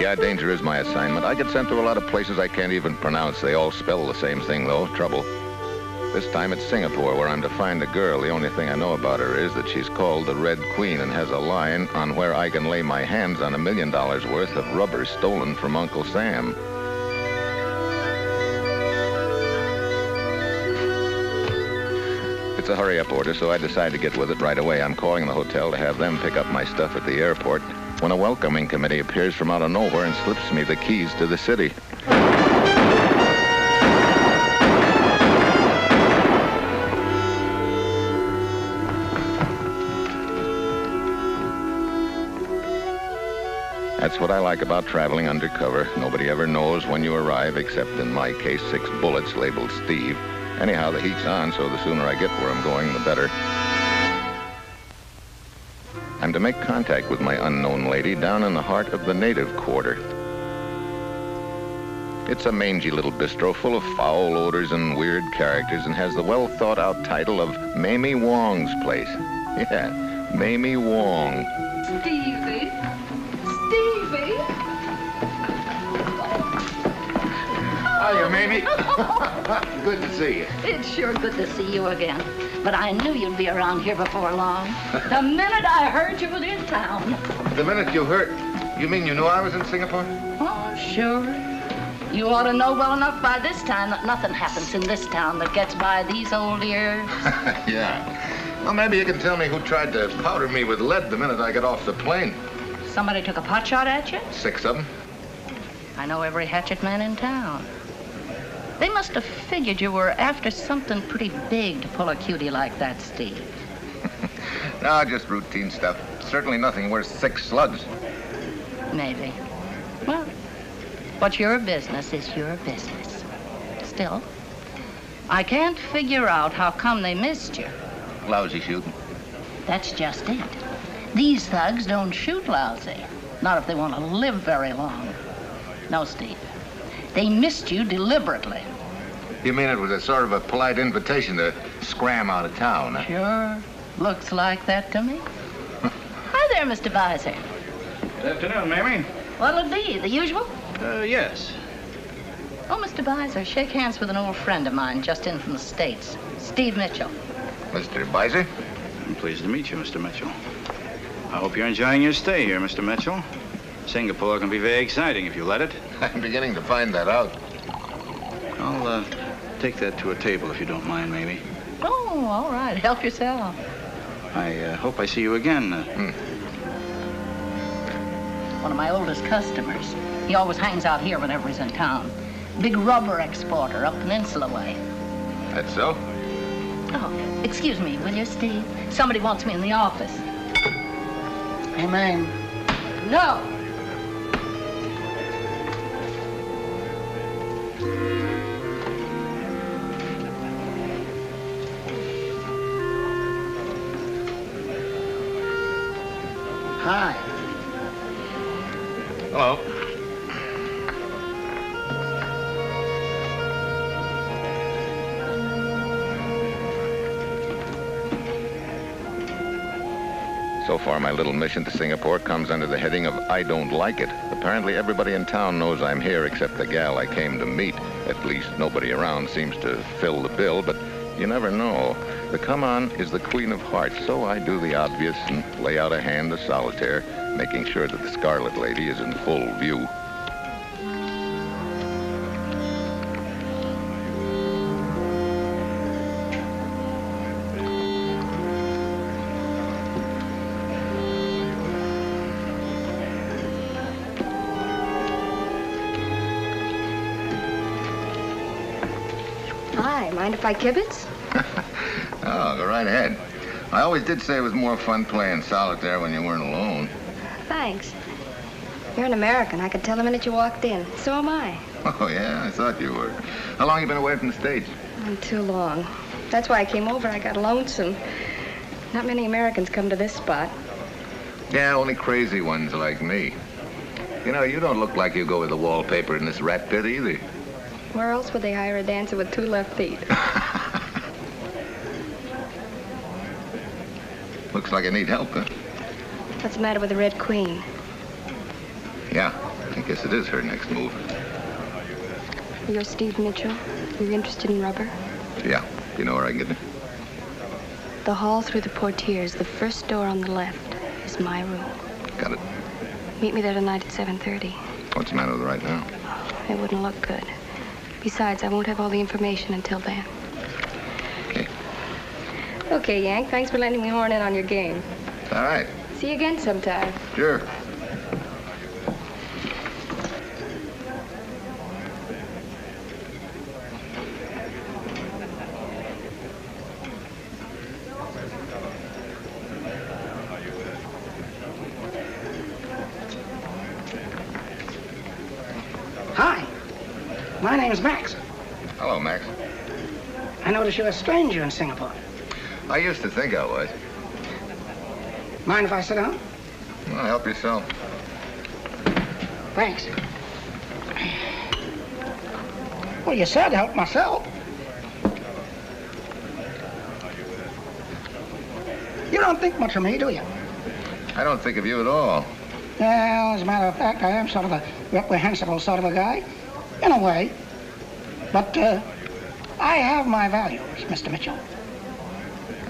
Yeah, danger is my assignment. I get sent to a lot of places I can't even pronounce. They all spell the same thing, though. Trouble. This time it's Singapore, where I'm to find a girl. The only thing I know about her is that she's called the Red Queen and has a line on where I can lay my hands on $1 million worth of rubber stolen from Uncle Sam. It's a hurry-up order, so I decide to get with it right away. I'm calling the hotel to have them pick up my stuff at the airport when a welcoming committee appears from out of nowhere and slips me the keys to the city. That's what I like about traveling undercover. Nobody ever knows when you arrive, except in my case, 6 bullets labeled Steve. Anyhow, the heat's on, so the sooner I get where I'm going, the better. I'm to make contact with my unknown lady down in the heart of the native quarter. It's a mangy little bistro full of foul odors and weird characters and has the well-thought-out title of Mamie Wong's Place. Yeah, Mamie Wong. Stevie. Hiya, Mamie. Good to see you. It's sure good to see you again. But I knew you'd be around here before long. The minute I heard you was in town. The minute you heard... You mean you knew I was in Singapore? Oh, sure. You ought to know well enough by this time that nothing happens in this town that gets by these old ears. Yeah. Well, maybe you can tell me who tried to powder me with lead the minute I got off the plane. Somebody took a pot shot at you? 6 of them. I know every hatchet man in town. They must have figured you were after something pretty big to pull a cutie like that, Steve. No, just routine stuff. Certainly nothing worth 6 slugs. Maybe. Well, what's your business is your business. Still, I can't figure out how come they missed you. Lousy shooting. That's just it. These thugs don't shoot lousy. Not if they want to live very long. No, Steve. They missed you deliberately. You mean it was a sort of a polite invitation to scram out of town, huh? Sure. Looks like that to me. Hi there, Mr. Visor. Good afternoon, Mamie. What'll it be, the usual? Yes. Oh, Mr. Visor, shake hands with an old friend of mine just in from the States, Steve Mitchell. Mr. Beiser? I'm pleased to meet you, Mr. Mitchell. I hope you're enjoying your stay here, Mr. Mitchell. Singapore can be very exciting if you let it. I'm beginning to find that out. I'll take that to a table if you don't mind, Mamie. Oh, all right. Help yourself. I hope I see you again. One of my oldest customers. He always hangs out here whenever he's in town. Big rubber exporter up Peninsula way. That's so? Oh, excuse me, will you, Steve? Somebody wants me in the office. Hey, ma'am. No. Hi. Hello. So far, my little mission to Singapore comes under the heading of I don't like it. Apparently, everybody in town knows I'm here except the gal I came to meet. At least nobody around seems to fill the bill, but you never know. The come-on is the Queen of Hearts, so I do the obvious and lay out a hand of solitaire, making sure that the Scarlet Lady is in full view. Hi, mind if I kibitz? Oh, go right ahead. I always did say it was more fun playing solitaire when you weren't alone. Thanks. You're an American. I could tell the minute you walked in. So am I. Oh, yeah? I thought you were. How long you been away from the States? Too long. That's why I came over. I got lonesome. Not many Americans come to this spot. Yeah, only crazy ones like me. You know, you don't look like you go with the wallpaper in this rat pit either. Where else would they hire a dancer with 2 left feet? Looks like I need help, huh? What's the matter with the Red Queen? Yeah. Guess it is her next move. You're Steve Mitchell. You're interested in rubber? Yeah. You know where I can get it? The hall through the portieres, the first door on the left, is my room. Got it. Meet me there tonight at 7:30. What's the matter with her right now? It wouldn't look good. Besides, I won't have all the information until then. Okay. Okay, Yank. Thanks for letting me horn in on your game. All right. See you again sometime. Sure. Hi. My name's Max. Hello, Max. I notice you're a stranger in Singapore. I used to think I was. Mind if I sit down? Well, help yourself. Thanks. Well, you said help myself. You don't think much of me, do you? I don't think of you at all. Well, as a matter of fact, I am sort of a reprehensible sort of a guy, in a way. But I have my values, Mr. Mitchell.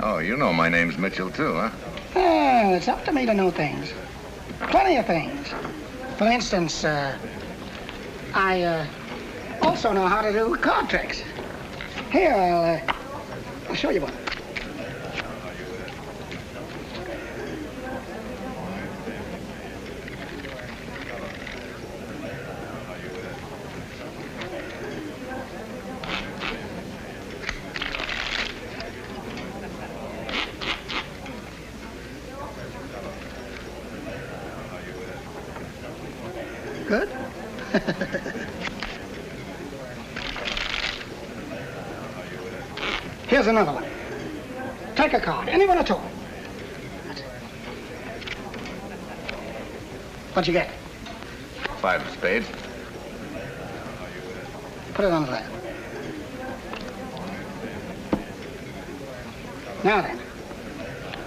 Oh, you know my name's Mitchell, too, huh? Well, it's up to me to know things. Plenty of things. For instance, I also know how to do card tricks. Here, I'll show you one. Good? Here's another one. Take a card, any one at all. What'd you get? 5 of spades. Put it under there. Now then,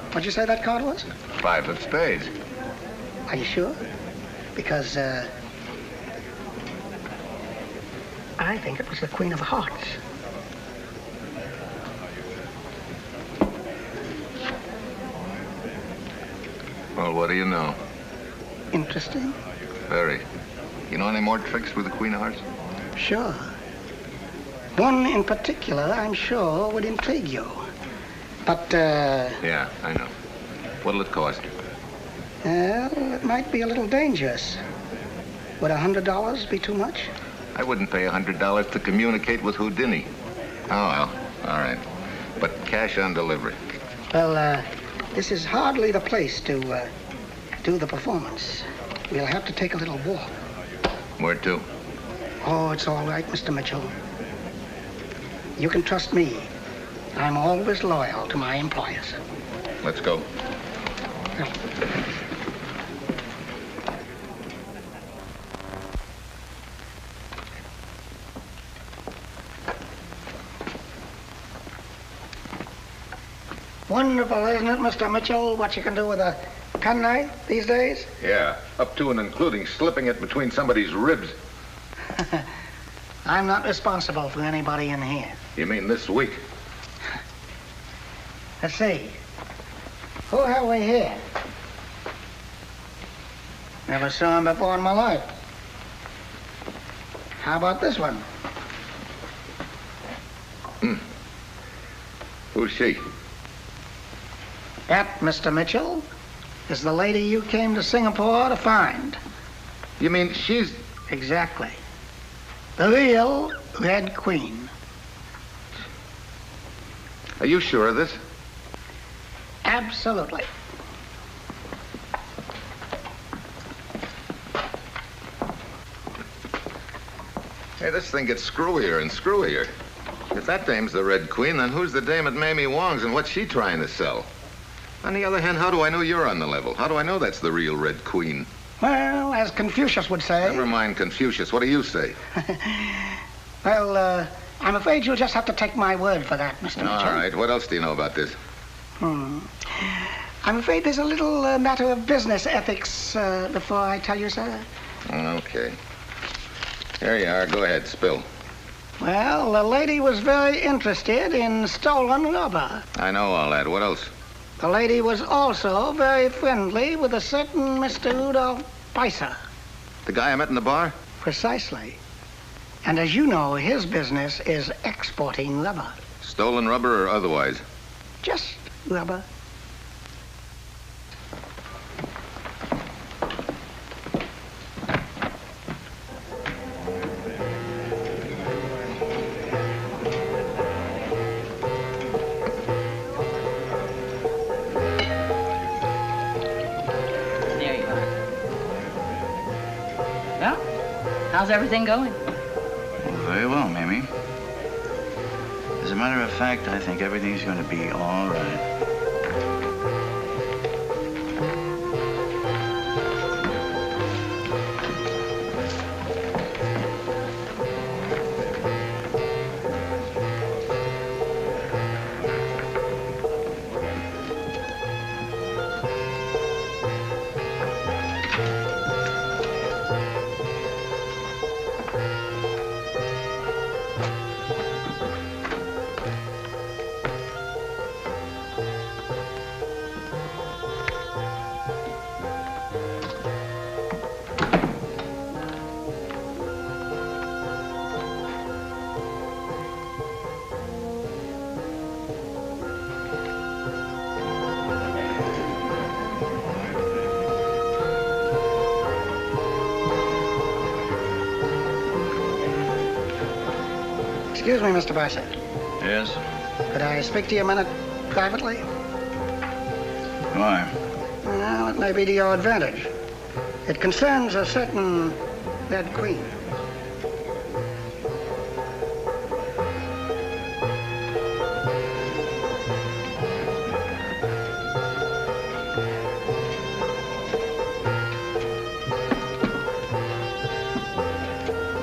what'd you say that card was? 5 of spades. Are you sure? Because, I think it was the Queen of Hearts. Well, what do you know? Interesting. Very. You know any more tricks with the Queen of Hearts? Sure. One in particular, I'm sure, would intrigue you. But, Yeah, I know. What'll it cost? well, it might be a little dangerous. Would $100 be too much? I wouldn't pay $100 to communicate with Houdini. Oh, well, all right. But cash on delivery. Well, this is hardly the place to do the performance. We'll have to take a little walk. Where to? Oh, it's all right, Mr. Mitchell. You can trust me. I'm always loyal to my employers. Let's go. Wonderful, isn't it, Mr. Mitchell, what you can do with a penknife these days? Yeah, up to and including slipping it between somebody's ribs. I'm not responsible for anybody in here. You mean this week? Let's see. Who have we here? Never saw him before in my life. How about this one? Who's she? That, Mr. Mitchell, is the lady you came to Singapore to find. You mean she's... Exactly. The real Red Queen. Are you sure of this? Absolutely. Hey, this thing gets screwier and screwier. If that dame's the Red Queen, then who's the dame at Mamie Wong's and what's she trying to sell? On the other hand, how do I know you're on the level? How do I know that's the real Red Queen? Well, as Confucius would say... Never mind Confucius. What do you say? Well, I'm afraid you'll just have to take my word for that, Mr. Mitchell. All right. What else do you know about this? I'm afraid there's a little matter of business ethics before I tell you, sir. Okay. Here you are. Go ahead, spill. Well, the lady was very interested in stolen rubber. I know all that. What else? The lady was also very friendly with a certain Mr. Rudolph Peiser. The guy I met in the bar? Precisely. And as you know, his business is exporting rubber. Stolen rubber or otherwise? Just rubber. There you are. Well, how's everything going? Very well, Mamie. As a matter of fact, I think everything's going to be all right. Excuse me, Mr. Peiser. Yes? Could I speak to you a minute privately? Why? Well, it may be to your advantage. It concerns a certain Red Queen.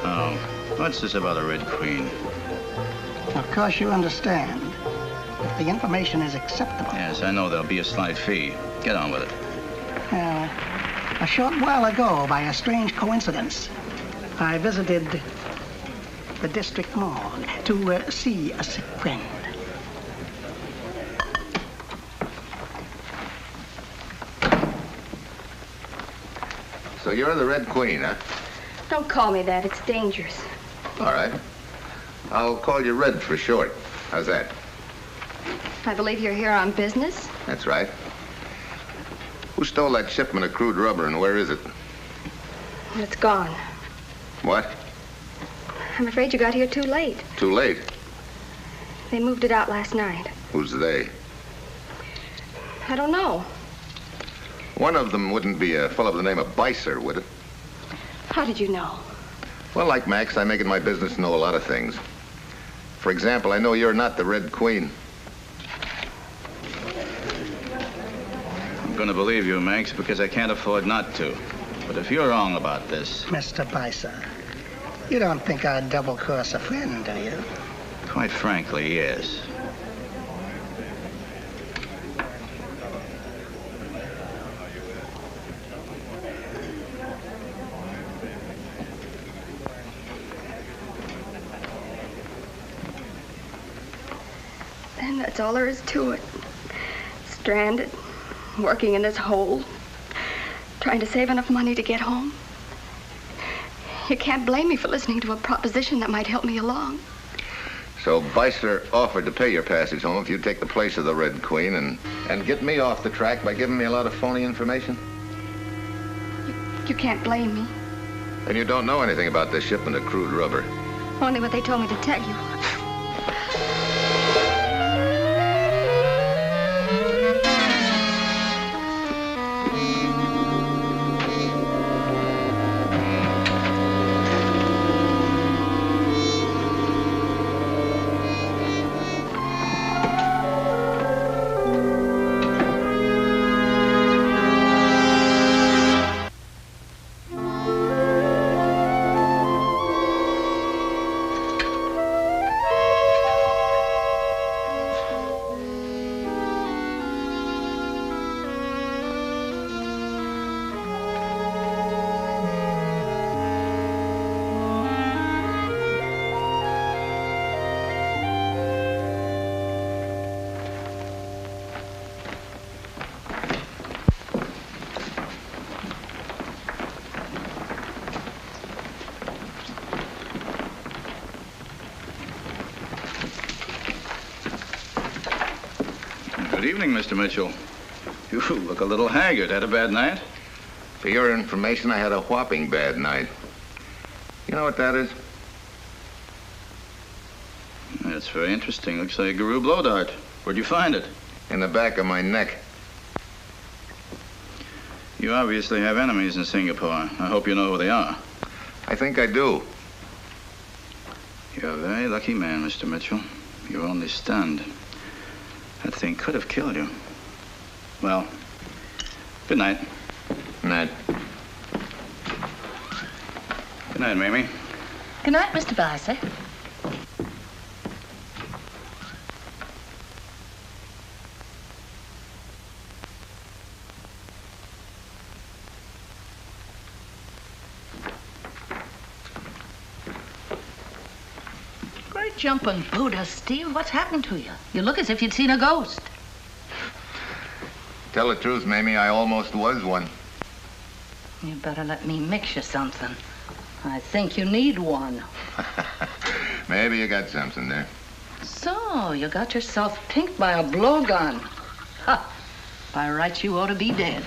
Oh, what's this about a Red Queen? Of course, you understand. If the information is acceptable. Yes, I know there'll be a slight fee. Get on with it. Well, a short while ago, by a strange coincidence, I visited the district morgue to see a sick friend. So you're the Red Queen, huh? Don't call me that. It's dangerous. All right. I'll call you Red for short. How's that? I believe you're here on business. That's right. Who stole that shipment of crude rubber and where is it? It's gone. What? I'm afraid you got here too late. Too late. They moved it out last night. Who's they? I don't know. One of them wouldn't be a fellow by the name of Peiser, would it? How did you know? Well, like Max, I make it my business to know a lot of things. For example, I know you're not the Red Queen. I'm going to believe you, Max, because I can't afford not to. But if you're wrong about this... Mr. Peiser, you don't think I'd double-cross a friend, do you? Quite frankly, yes. And that's all there is to it. Stranded, working in this hole, trying to save enough money to get home. You can't blame me for listening to a proposition that might help me along. So Peiser offered to pay your passage home if you'd take the place of the Red Queen and get me off the track by giving me a lot of phony information? You can't blame me. And you don't know anything about this shipment of crude rubber. Only what they told me to tell you. evening, Mr. Mitchell. You look a little haggard. Had a bad night? For your information, I had a whopping bad night. You know what that is? That's very interesting. Looks like a Guru blow dart. Where'd you find it? In the back of my neck. You obviously have enemies in Singapore. I hope you know who they are. I think I do. You're a very lucky man, Mr. Mitchell. You're only stunned. That thing could have killed you. Well, good night. Night. Good night, Mamie. Good night, Mr. Bassett. Great jumping Buddha, Steve. What's happened to you? You look as if you'd seen a ghost. Tell the truth, Mamie, I almost was one. You better let me mix you something. I think you need one. Maybe you got something there. So, you got yourself pinked by a blowgun. Ha! By rights, you ought to be dead.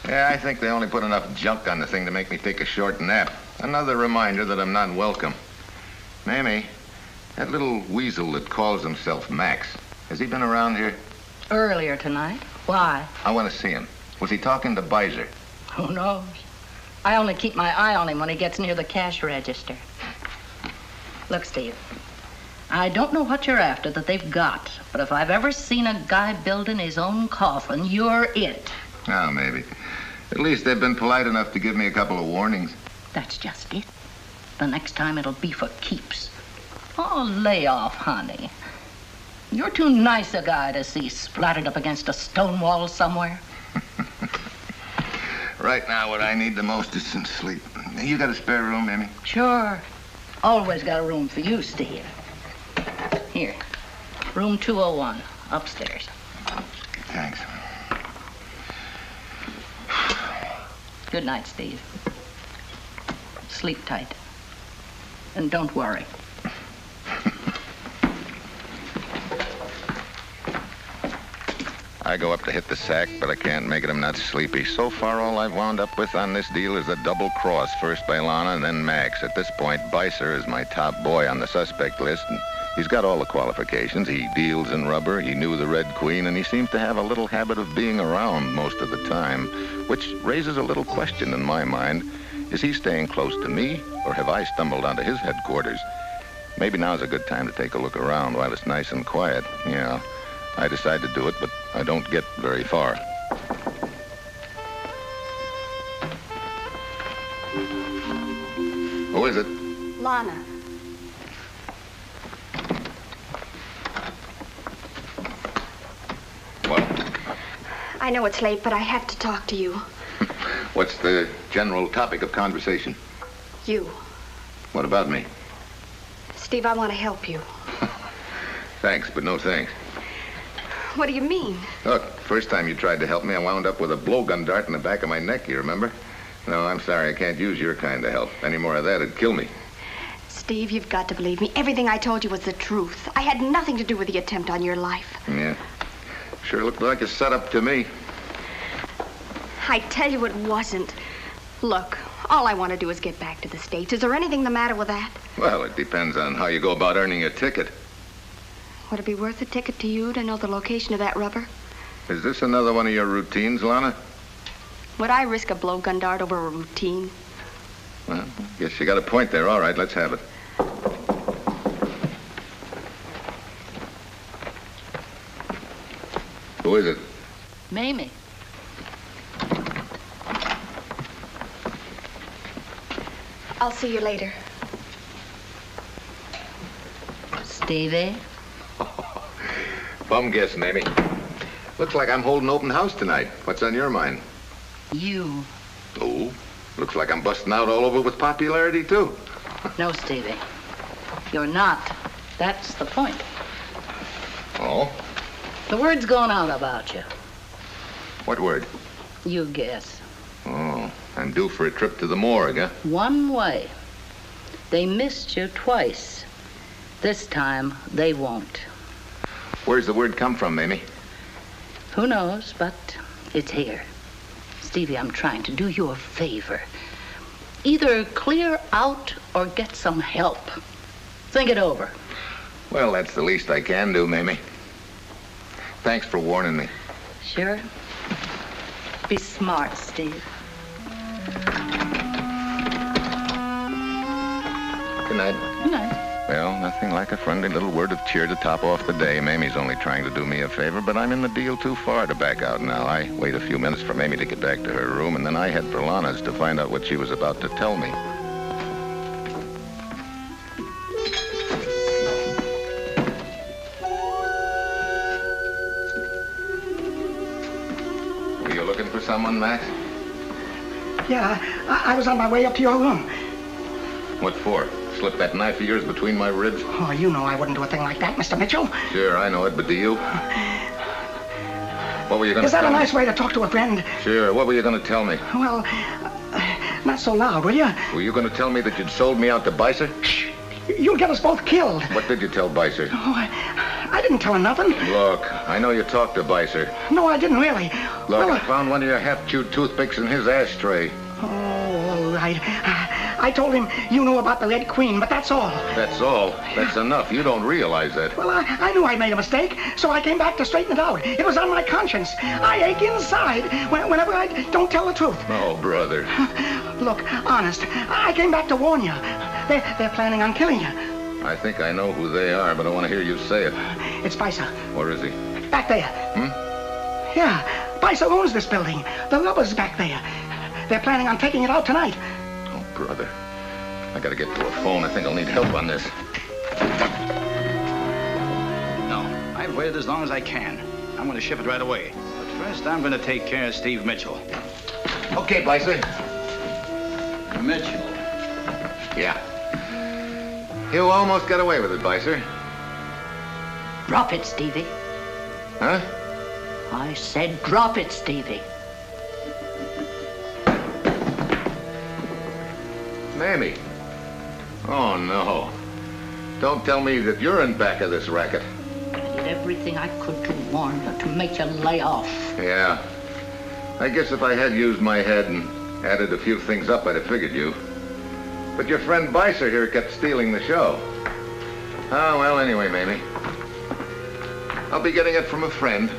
Yeah, I think they only put enough junk on the thing to make me take a short nap. Another reminder that I'm not welcome. Mamie, that little weasel that calls himself Max, has he been around here? Earlier tonight. Why? I want to see him. Was he talking to Beiser? Who knows? I only keep my eye on him when he gets near the cash register. Look, Steve, I don't know what you're after that they've got, but if I've ever seen a guy building his own coffin, you're it. Oh, maybe. At least they've been polite enough to give me a couple of warnings. That's just it. The next time it'll be for keeps. Oh, lay off, honey. You're too nice a guy to see splattered up against a stone wall somewhere. Right now, what I need the most is some sleep. You got a spare room, Mamie? Sure. Always got a room for you, Steve. Here, room 201, upstairs. Thanks. Good night, Steve. Sleep tight. And don't worry. I go up to hit the sack, but I can't make it. I'm not sleepy. So far, all I've wound up with on this deal is a double cross, first by Lana and then Max. At this point, Beiser is my top boy on the suspect list, and he's got all the qualifications. He deals in rubber, he knew the Red Queen, and he seems to have a little habit of being around most of the time, which raises a little question in my mind. Is he staying close to me, or have I stumbled onto his headquarters? Maybe now's a good time to take a look around while it's nice and quiet. Yeah, I decide to do it, but I don't get very far. Who is it? Lana. Well, I know it's late, but I have to talk to you. what's the general topic of conversation? You. What about me? Steve, I want to help you. Thanks, but no thanks. What do you mean? Look, first time you tried to help me, I wound up with a blowgun dart in the back of my neck, you remember? No, I'm sorry, I can't use your kind of help. Any more of that, it'd kill me. Steve, you've got to believe me. Everything I told you was the truth. I had nothing to do with the attempt on your life. Yeah. Sure looked like a setup to me. I tell you it wasn't. Look, all I want to do is get back to the States. Is there anything the matter with that? Well, it depends on how you go about earning a ticket. Would it be worth a ticket to you to know the location of that rubber? Is this another one of your routines, Lana? Would I risk a blowgun dart over a routine? Well, guess you got a point there. All right, let's have it. Who is it? Mamie. I'll see you later. Stevie? Bum guess, Mamie. Looks like I'm holding open house tonight. What's on your mind? You. Oh, looks like I'm busting out all over with popularity, too. No, Stevie. You're not. That's the point. Oh? The word's gone out about you. What word? You guess. Oh, I'm due for a trip to the morgue, huh? One way. They missed you twice. This time, they won't. Where's the word come from, Mamie? Who knows, but it's here. Stevie, I'm trying to do you a favor. Either clear out or get some help. Think it over. Well, that's the least I can do, Mamie. Thanks for warning me. Sure. Be smart, Steve. Good night. Good night. Well, nothing like a friendly little word of cheer to top off the day. Mamie's only trying to do me a favor, but I'm in the deal too far to back out now. I wait a few minutes for Mamie to get back to her room, and then I head for Lana's to find out what she was about to tell me. Were you looking for someone, Max? Yeah, I was on my way up to your room. What for? Slip that knife of yours between my ribs? Oh, you know I wouldn't do a thing like that, Mr. Mitchell. Sure, I know it, but do you? What were you going to tell me? Is that a nice way to talk to a friend? Sure, what were you going to tell me? Well, not so loud, will you? Were you going to tell me that you'd sold me out to Bicer? Shh! You'll get us both killed. What did you tell Bicer? Oh, I didn't tell him nothing. Look, I know you talked to Bicer. No, I didn't really. Look, Well, I found one of your half-chewed toothpicks in his ashtray. Oh, all right. I told him you knew about the Red Queen, but that's all. That's all. That's enough. You don't realize that. Well, I knew I made a mistake, so I came back to straighten it out. It was on my conscience. I ache inside whenever I don't tell the truth. Oh, brother. Look, honest, I came back to warn you. They're planning on killing you. I think I know who they are, but I want to hear you say it. It's Bicer. Where is he? Back there. Yeah, Bicer owns this building. The rubber's back there. They're planning on taking it out tonight. Oh, brother. I gotta get to a phone. I think I'll need help on this. No, I've waited as long as I can. I'm going to ship it right away. But first, I'm going to take care of Steve Mitchell. Okay, Bicer. Mitchell? Yeah. You almost got away with it, Bicer. Drop it, Stevie. Huh? I said drop it, Stevie. Mamie. Oh, no. Don't tell me that you're in back of this racket. I did everything I could to warn you, to make you lay off. Yeah. I guess if I had used my head and added a few things up, I'd have figured you. But your friend Bicer here kept stealing the show. Oh, well, anyway, Mamie. I'll be getting it from a friend,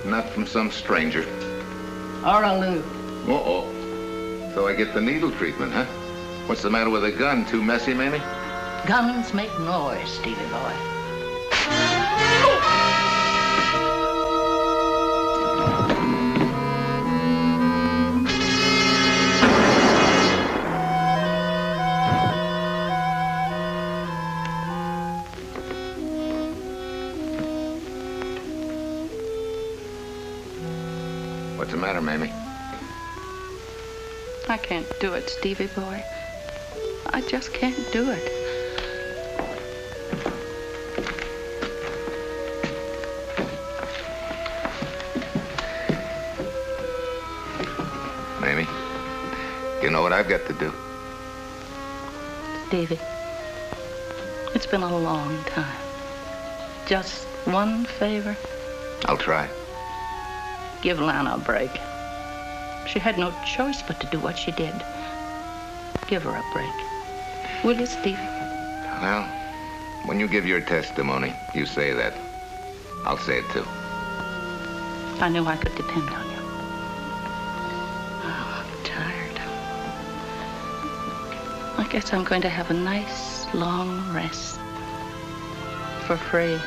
not from some stranger. Or a loo. Uh-oh. So I get the needle treatment, huh? What's the matter with a gun? Too messy, Mamie? Guns make noise, Stevie boy. What's the matter, Mamie? I can't do it, Stevie boy. I just can't do it. Mamie, you know what I've got to do? Stevie, it's been a long time. Just one favor. I'll try. Give Lana a break. She had no choice but to do what she did. Give her a break. Will you, Stevie? Well, when you give your testimony, you say that. I'll say it too. I knew I could depend on you. Oh, I'm tired. I guess I'm going to have a nice, long rest. For free.